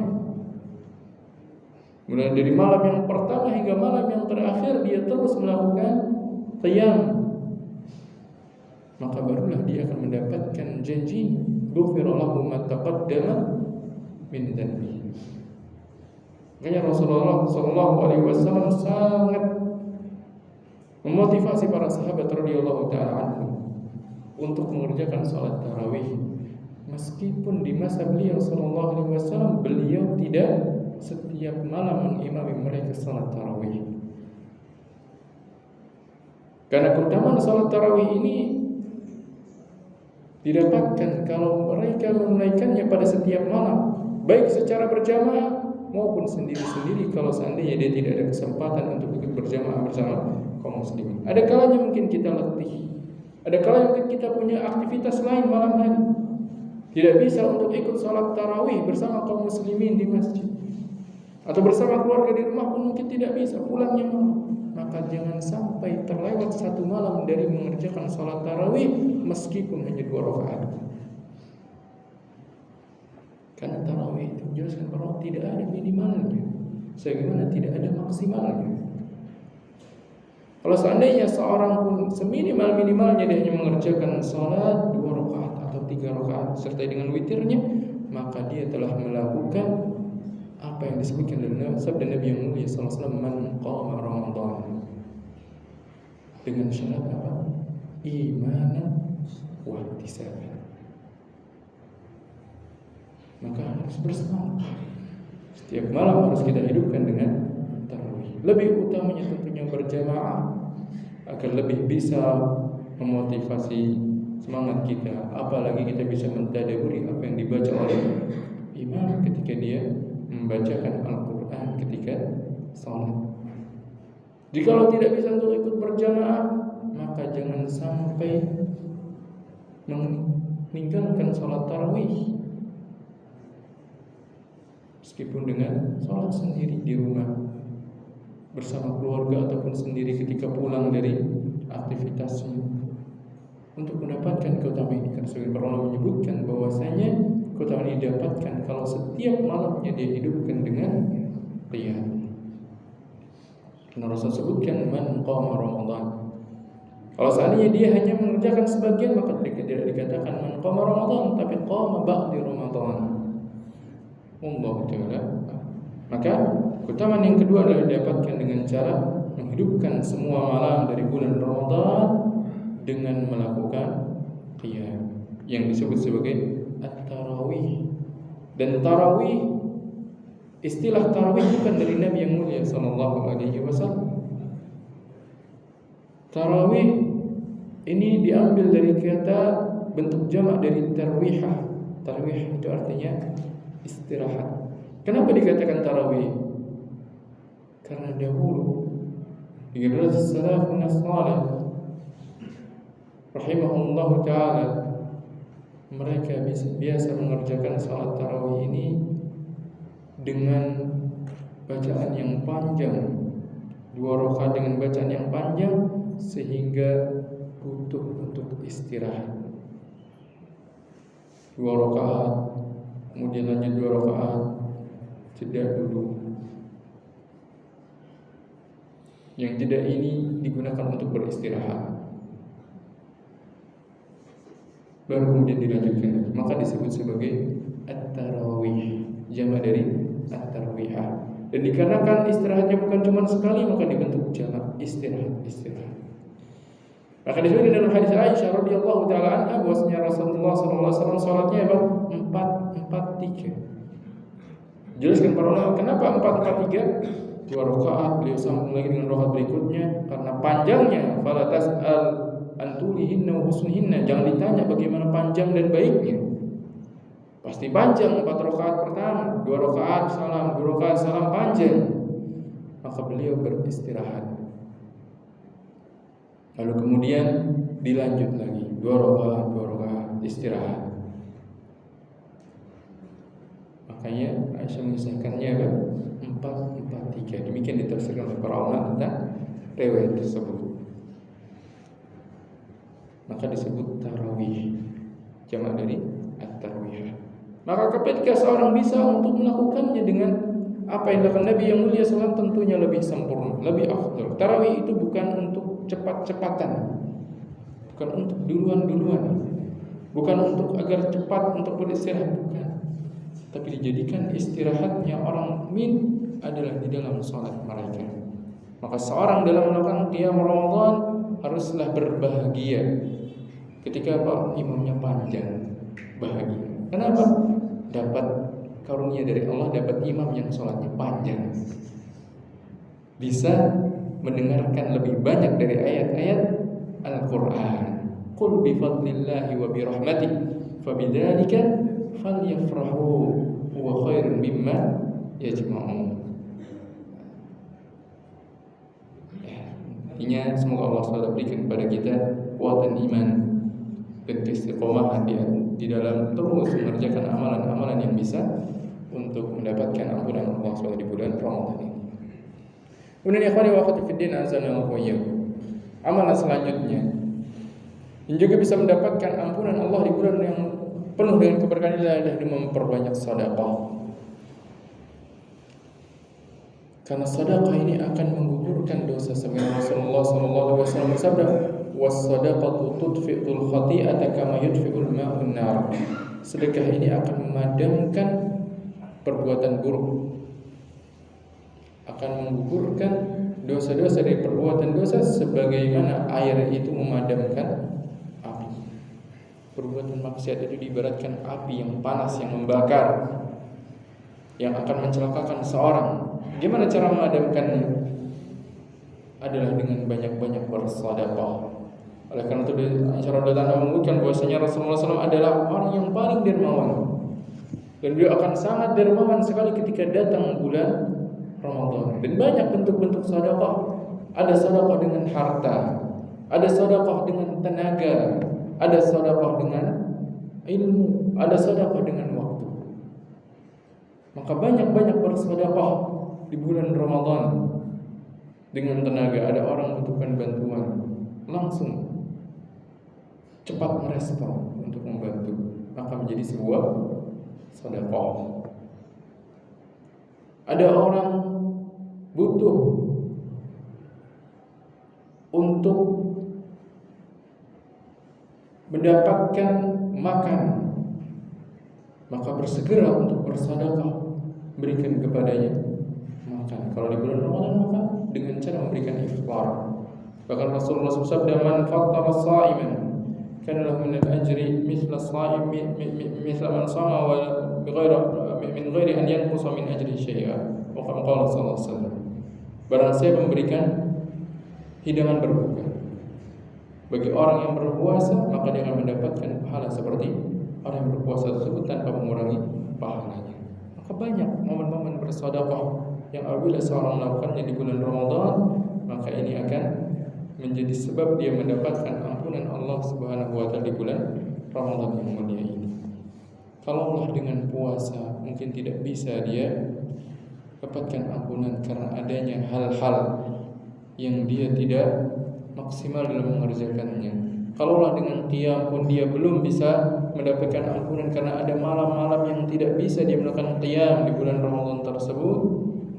Mulai dari malam yang pertama hingga malam yang terakhir dia terus melakukan qiyam. Maka barulah dia akan mendapatkan janji ghufira lahu ma taqaddama min dhanbi. Makanya Rasulullah SAW sangat memotivasi para sahabat radhiyallahu taala anhum untuk mengerjakan salat tarawih. Meskipun di masa beliau sallallahu alaihi wasallam beliau tidak setiap malam mengimami mereka salat tarawih. Karena keutamaan salat tarawih ini didapatkan kalau mereka menunaikannya pada setiap malam, baik secara berjamaah maupun sendiri-sendiri kalau seandainya dia tidak ada kesempatan untuk ikut berjamaah bersama kaum muslimin. Ada kalanya mungkin kita letih, ada kalanya mungkin kita punya aktivitas lain malam hari, tidak bisa untuk ikut salat tarawih bersama kaum muslimin di masjid, atau bersama keluarga di rumah pun mungkin tidak bisa, pulangnya malam. Maka jangan sampai terlewat satu malam dari mengerjakan salat tarawih meskipun hanya 2 rakaat. Karena tarawih itu menjelaskan bahwa tidak ada minimalnya, sebagaimana tidak ada maksimalnya. Kalau seandainya seorang pun seminimal-minimalnya dia hanya mengerjakan salat 2 rakaat atau 3 rakaat serta dengan witirnya, maka dia telah melakukan apa yang disebutkan dalam sabda Nabi yang mulia sallallahu alaihi wasallam, man qama Ramadan, dengan syarat apa? Imanan wa ihtisaban. Maka harus bersemangat. Setiap malam harus kita hidupkan dengan tarawih. Lebih utamanya tentunya berjamaah agar lebih bisa memotivasi semangat kita. Apalagi kita bisa mentadaburi apa yang dibaca oleh imam ketika dia membacakan Al-Quran ketika salat. Jikalau tidak bisa untuk ikut berjamaah, maka jangan sampai meninggalkan sholat tarawih, meskipun dengan sholat sendiri di rumah bersama keluarga ataupun sendiri ketika pulang dari aktivitasnya, untuk mendapatkan keutamaan ini. Karena sebagian para ulama menyebutkan bahwasanya keutamaan ini didapatkan kalau setiap malamnya dia hidupkan dengan qiyam. Karena Rasul sebutkan man qama Ramadan. Kalau seandainya dia hanya mengerjakan sebagian, maka tidak dikatakan man qama Ramadan, tapi qama ba'di Ramadan. Allah Ta'ala. Maka keutamaan yang kedua adalah didapatkan dengan cara menghidupkan semua malam dari bulan Ramadan dengan melakukan qiyam yang disebut sebagai at-tarawih. Dan tarawih, istilah tarawih bukan dari Nabi yang mulia sallallahu alaihi wasallam. Tarawih ini diambil dari kata bentuk jamak dari tarwihah. Tarwih itu artinya istirahat. Kenapa dikatakan tarawih? Karena dahulu di generasi salafun salih rahimahullah ta'ala, mereka biasa mengerjakan salat tarawih ini dengan bacaan yang panjang, 2 rakaat dengan bacaan yang panjang, sehingga butuh untuk istirahat. 2 rakaat, kemudian lanjut 2 rakaat, jeda dulu. Yang jeda ini digunakan untuk beristirahat, baru kemudian dilanjutkan lagi. Maka disebut sebagai at-tarawih, jamak dari at-tarwihah. Dan dikarenakan istirahatnya bukan cuma sekali, maka dibentuk jamak istirahat. Maka disebut dalam hadis Aisyah radhiyallahu taala anha bahwasanya Rasulullah sallallahu alaihi wasallam salatnya apa? 4-4-3. Jelaskan para ulama kenapa 4-4-3? 2 rakaat, beliau sambung lagi dengan rakaat berikutnya karena panjangnya. Fala tas'al antulihinna wa husnihinna, jangan ditanya bagaimana panjang dan baiknya. Pasti panjang. 4 rakaat pertama, 2 rakaat salam, 2 rakaat salam, panjang. Maka beliau beristirahat. Lalu kemudian dilanjut lagi 2 rakaat istirahat. Makanya Aisyah mengisahkannya 4-4-3. Demikian ditafsirkan oleh para ulama tentang riwayat tersebut. Maka disebut tarawih, jamak dari at-tarwihah. Maka ketika seorang bisa untuk melakukannya dengan apa yang dilakukan Nabi yang mulia SAW, tentunya lebih sempurna, lebih afdal. Tarawih itu bukan untuk cepat-cepatan, bukan untuk duluan-duluan, bukan untuk agar cepat untuk beristirahat, bukan. Tapi dijadikan istirahatnya orang mukmin adalah di dalam salat mereka. Maka seorang dalam melakukan qiyam Ramadan haruslah berbahagia ketika imamnya panjang, bahagia. Kenapa? Dapat karunia dari Allah, dapat imam yang salatnya panjang, bisa mendengarkan lebih banyak dari ayat-ayat Al-Quran. Qul bifadlillahi wa birahmatihi fabidzalika falyafrahu huwa khairun mimma yajma'un. Intinya semoga Allah SWT berikan kepada kita kekuatan iman dan keistiqomahan di dalam terus mengerjakan amalan-amalan yang bisa untuk mendapatkan ampunan Allah SWT di bulan Ramadan ini. Kemudian ikhwani wa akhwati fid din, azanallahu wa iyyakum. Amalan selanjutnya yang juga bisa mendapatkan ampunan Allah di bulan yang penuh dengan keberkahan adalah dengan memperbanyak sedekah. Karena sedekah ini akan menggugurkan dosa. Sebagaimana Rasulullah sallallahu alaihi wasallam bersabda, "Was-sadaqatu tudfi'ul khati'ata kama yudfi'ul ma'un nar." Sedekah ini akan memadamkan perbuatan buruk, akan menggugurkan dosa-dosa dari perbuatan dosa sebagaimana air itu memadamkan api. Perbuatan maksiat itu diibaratkan api yang panas yang membakar, yang akan mencelakakan seorang. Gimana cara memadamkannya? Adalah dengan banyak-banyak bersedekah. Oleh karena itu Aisyah radhiyallahu anha mengungkapkan bahwasanya Rasulullah SAW adalah orang yang paling dermawan, dan beliau akan sangat dermawan sekali ketika datang bulan Ramadan. Dan banyak bentuk-bentuk sedekah. Ada sedekah dengan harta, Ada sedekah dengan tenaga, ada sedekah dengan ilmu, ada sedekah dengan waktu. Maka banyak-banyak bersedekah di bulan Ramadan. Dengan tenaga, ada orang membutuhkan bantuan, langsung cepat merespon untuk membantu, maka menjadi sebuah sedekah. Ada orang butuh untuk mendapatkan makan, maka bersegera untuk bersedekah, berikan kepadanya makan. Kalau di bulan Ramadan maka dengan cara memberikan iftar. Bahkan Rasulullah SAW bersabda, "Man fattara sha'iman kana lahu min al-ajri mithla sha'im mithla man shama wa min ghairi an yanqusa min ajri syai'a." Wa qala sallallahu alaihi wasallam, barang siapa memberikan hidangan berbuka bagi orang yang berpuasa, maka dia akan mendapatkan pahala seperti orang yang berpuasa tersebut tanpa mengurangi pahalanya. Maka banyak momen-momen bersedekah yang apabila seorang melakukannya di bulan Ramadan, maka ini akan menjadi sebab dia mendapatkan ampunan Allah Subhanahu wa taala di bulan Ramadan yang mulia ini. Kalaulah dengan puasa mungkin tidak bisa dia dapatkan ampunan karena adanya hal-hal yang dia tidak maksimal dalam mengerjakannya. Kalaulah dengan qiyam pun dia belum bisa mendapatkan ampunan karena ada malam-malam yang tidak bisa dia melakukan qiyam di bulan Ramadan tersebut,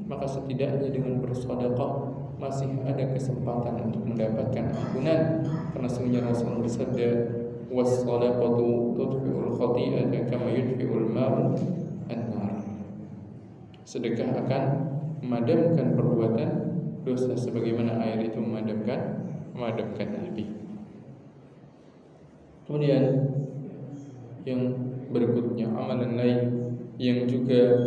maka setidaknya dengan bersedekah masih ada kesempatan untuk mendapatkan ampunan. Karena sesungguhnya Rasul bersabda, "Was-shadaqatu tudfi'ul khati'ata kama yudfi'ul ma'u an-nar." Sedekah akan memadamkan perbuatan dosa sebagaimana air itu memadamkan api. Kemudian yang berikutnya, amalan lain yang juga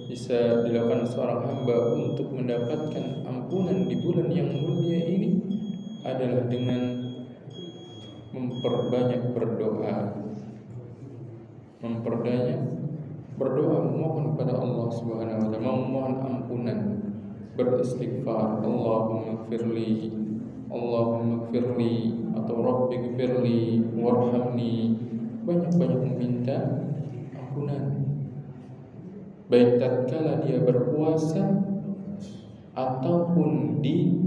bisa dilakukan seorang hamba untuk mendapatkan ampunan di bulan yang mulia ini adalah dengan memperbanyak berdoa. Berdoa memohon kepada Allah Subhanahu wa taala, memohon ampunan, beristighfar, Allahumma gfirli atau Rabbi gfirli warhamni, banyak-banyak meminta ampunan, baik tatkala dia berpuasa ataupun di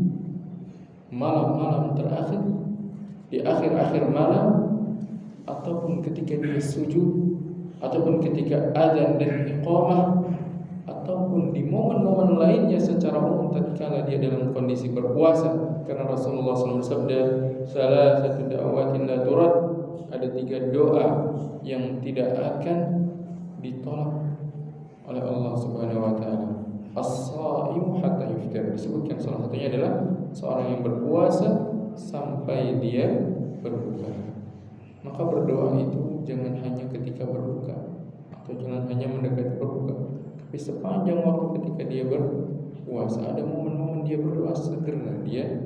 malam-malam terakhir, di akhir-akhir malam, ataupun ketika dia sujud, ataupun ketika azan dan iqamah, ataupun di momen-momen lainnya secara umum tatkala dia dalam kondisi berpuasa. Karena Rasulullah SAW bersabda, "Salasatu da'awatin la turad." Ada 3 doa yang tidak akan ditolak oleh Allah Subhanahu wa taala. As-shaimu hatta yuftir. Disebutkan salah satunya adalah seorang yang berpuasa sampai dia berbuka. Maka berdoa itu jangan hanya ketika berbuka atau jangan hanya mendekati berbuka, tapi sepanjang waktu ketika dia berpuasa. Ada momen-momen dia berdoa, segera dia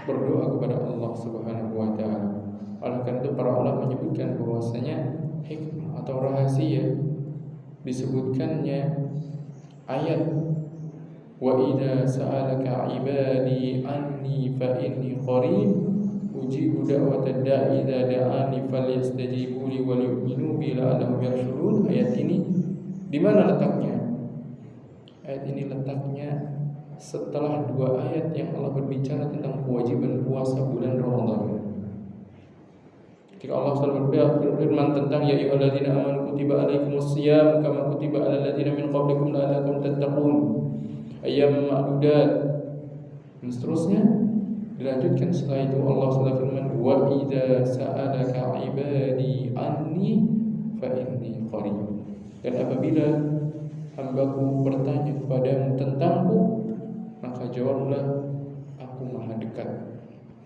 berdoa kepada Allah Subhanahu wa taala. Oleh karena itu para ulama menyebutkan bahwasanya hikmah atau rahasia disebutkannya ayat wa idza sa'alaka ibadi anni fa inni qarib ujibu da'watad da'i idza da'ani falyastajibu li wa liyu'minu bi la'allahum yarshudun. Ayat ini di mana letaknya? Ayat ini letaknya setelah 2 ayat yang Allah berbicara tentang kewajiban puasa bulan Ramadan. Ketika Allah SWT berfirman tentang ya ayyuhalladzina amanu kutiba alaikumus shiyam kama kutiba alal ladzina min qablikum la'allakum tattaqun, ayyam ma'dudat, dan seterusnya. Dilanjutkan setelah itu Allah SWT firman wa idza sa'alaka ibadi anni fa inni qarib, dan apabila hambaku bertanya kepadamu tentangku, maka jawablah aku maha dekat.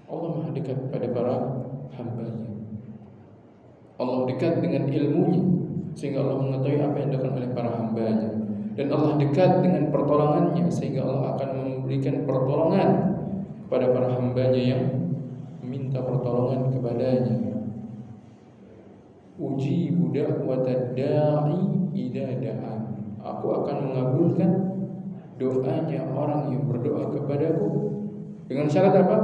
Allah maha dekat pada para hambanya. Allah dekat dengan ilmunya sehingga Allah mengetahui apa yang dilakukan oleh para hambanya, dan Allah dekat dengan pertolongannya sehingga Allah akan memberikan pertolongan kepada para hambanya yang meminta pertolongan kepadanya. Ujibu da'watad da'i idza da'an. Aku akan mengabulkan doanya orang yang berdoa kepadaku dengan syarat apa?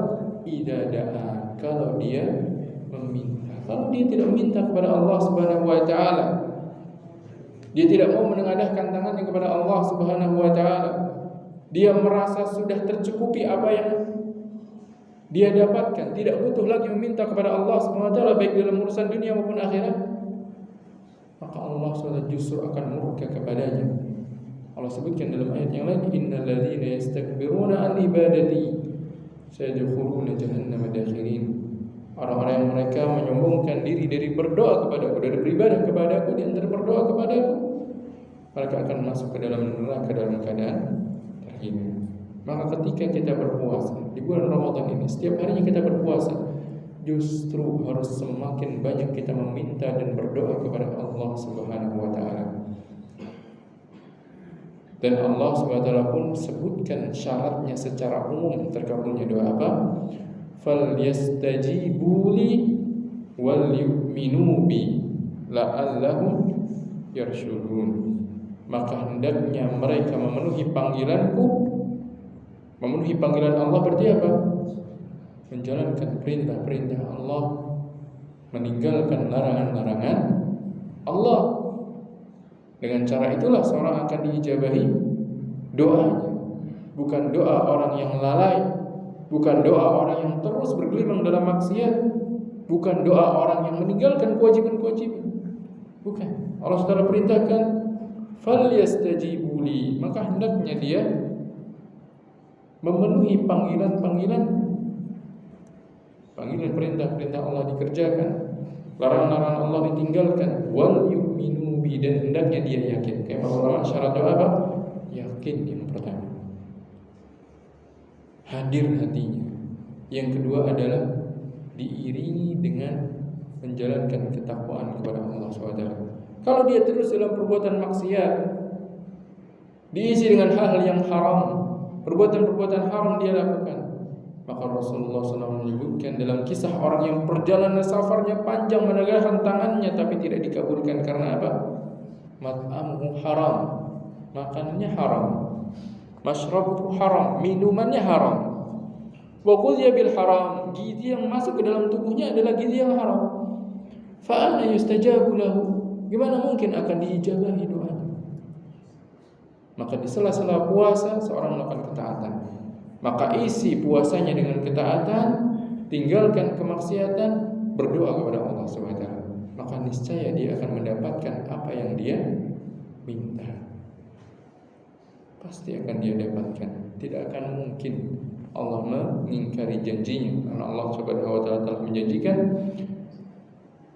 idza da'a, kalau dia meminta. Kalau dia tidak meminta kepada Allah Subhanahu wa taala, dia tidak mau menengadahkan tangannya kepada Allah Subhanahu wa taala, dia merasa sudah tercukupi apa yang dia dapatkan, tidak butuh lagi meminta kepada Allah Subhanahu wa taala baik dalam urusan dunia maupun akhirat, maka Allah SWT justru akan murka kepadanya. Allah sebutkan dalam ayat yang lain, innal ladzina yastakbiruna an ibadati sayadkhuluna jahannama dakhirin. Orang-orang yang mereka menyombongkan diri dari berdoa kepadaku, dari beribadah kepadaku, di antara berdoa kepadaku, mereka akan masuk ke dalam neraka dalam keadaan terhina. Maka ketika kita berpuasa di bulan Ramadan ini, setiap harinya kita berpuasa, justru harus semakin banyak kita meminta dan berdoa kepada Allah Subhanahu wa taala. Dan Allah SWT pun sebutkan syaratnya secara umum terkabulnya doa apa? فَلْيَسْتَجِيبُوا لِي وَلْيُؤْمِنُوا بِي لَعَلَّهُمْ يَرْشُدُونَ. Maka hendaknya mereka memenuhi panggilanku. Memenuhi panggilan Allah berarti apa? Menjalankan perintah-perintah Allah, meninggalkan larangan-larangan Allah. Dengan cara itulah seorang akan diijabahi doanya. Bukan doa orang yang lalai, bukan doa orang yang terus bergelimang dalam maksiat, bukan doa orang yang meninggalkan kewajiban-kewajiban. Bukan. Allah SWT perintahkan falyastajibu li, maka hendaknya dia memenuhi panggilan perintah-perintah Allah dikerjakan, larangan-larangan Allah ditinggalkan, wal yu'minu bi, dan hendaknya dia yakin. Kayak ulama syarat doa apa? Yakin yang pertama, hadir hatinya. Yang kedua adalah diiringi dengan menjalankan ketakwaan kepada Allah SWT. Kalau dia terus dalam perbuatan maksiat, diisi dengan hal-hal yang haram, perbuatan-perbuatan haram dia lakukan, maka Rasulullah SAW menyebutkan dalam kisah orang yang perjalanan safarnya panjang, menegakkan tangannya tapi tidak dikabulkan karena apa? Mat'amuhu haram, makanannya haram, mashrabuhu haram, minumannya haram, wa ghudhiya bil haram, gizi yang masuk ke dalam tubuhnya adalah gizi yang haram. Fa anna yustajabu lahu, gimana mungkin akan diijabahi doanya? Maka di sela-sela puasa seorang melakukan ketaatan, maka isi puasanya dengan ketaatan, tinggalkan kemaksiatan, berdoa kepada Allah SWT, maka niscaya dia akan mendapatkan apa yang dia minta. Pasti akan dia dapatkan. Tidak akan mungkin Allah mengingkari janjinya, karena Allah SWT telah menjanjikan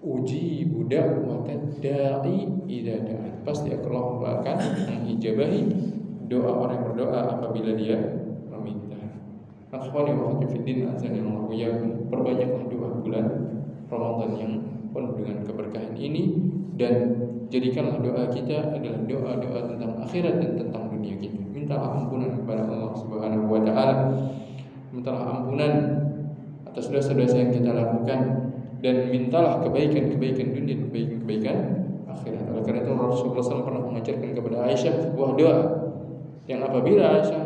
uji budak watadai idza da'an. Pasti Allah akan mengijabahi doa orang yang berdoa apabila dia meminta. Akhwani wa akhwati fiddin, azanillahu iyyakum, perbanyaklah doa bulan Ramadan yang penuh dengan keberkahan ini, dan jadikanlah doa kita adalah doa-doa tentang akhirat dan tentang dunia kita. Mintalah ampunan kepada Allah Subhanahu wa taala. Mintalah ampunan atas dosa-dosa yang kita lakukan, dan mintalah kebaikan-kebaikan dunia, kebaikan-kebaikan akhirat. Oleh karena itu Rasulullah SAW pernah mengajarkan kepada Aisyah sebuah doa yang apabila Aisyah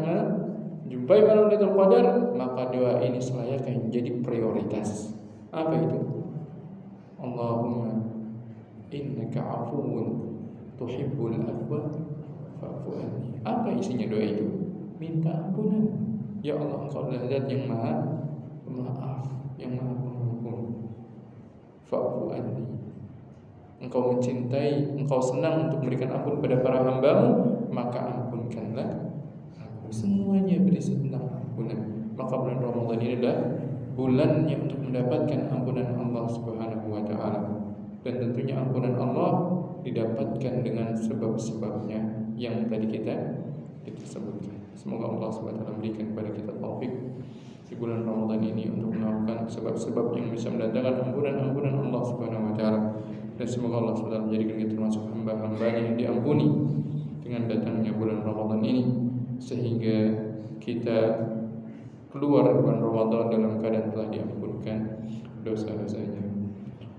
menjumpai malam Lailatul Qadar, maka doa ini selayaknya menjadi prioritas. Apa itu? Allahumma innaka afuwun tuhibbul afwa fa'fu anni. Apa isinya doa itu? Minta ampunan. Ya Allah, Engkau adalah Zat yang Maha Pemaaf, yang Maha Pengampun. Fa'fu anni. Engkau mencintai, Engkau senang untuk memberikan ampun pada para hamba-Mu, maka ampunkanlah aku. Semuanya berisi tentang ampunan. Maka bulan Ramadan ini adalah bulannya untuk mendapatkan ampunan Allah Subhanahu wa taala. Dan tentunya ampunan Allah didapatkan dengan sebab-sebabnya yang tadi kita sebutkan. Semoga Allah SWT memberikan kepada kita taufik di bulan Ramadan ini untuk melakukan sebab-sebab yang bisa mendatangkan ampunan Allah Subhanahu wa taala. Dan semoga Allah SWT menjadikan kita termasuk hamba-hambanya yang diampuni dengan datangnya bulan Ramadan ini, sehingga kita keluar bulan Ramadan dalam keadaan telah diampunkan dosa-dosanya.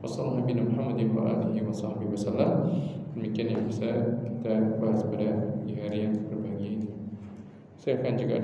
Wassalamualaikum warahmatullahi wabarakatuh. Demikian yang bisa kita bahas pada hari yang berbahagia ini. Saya akan juga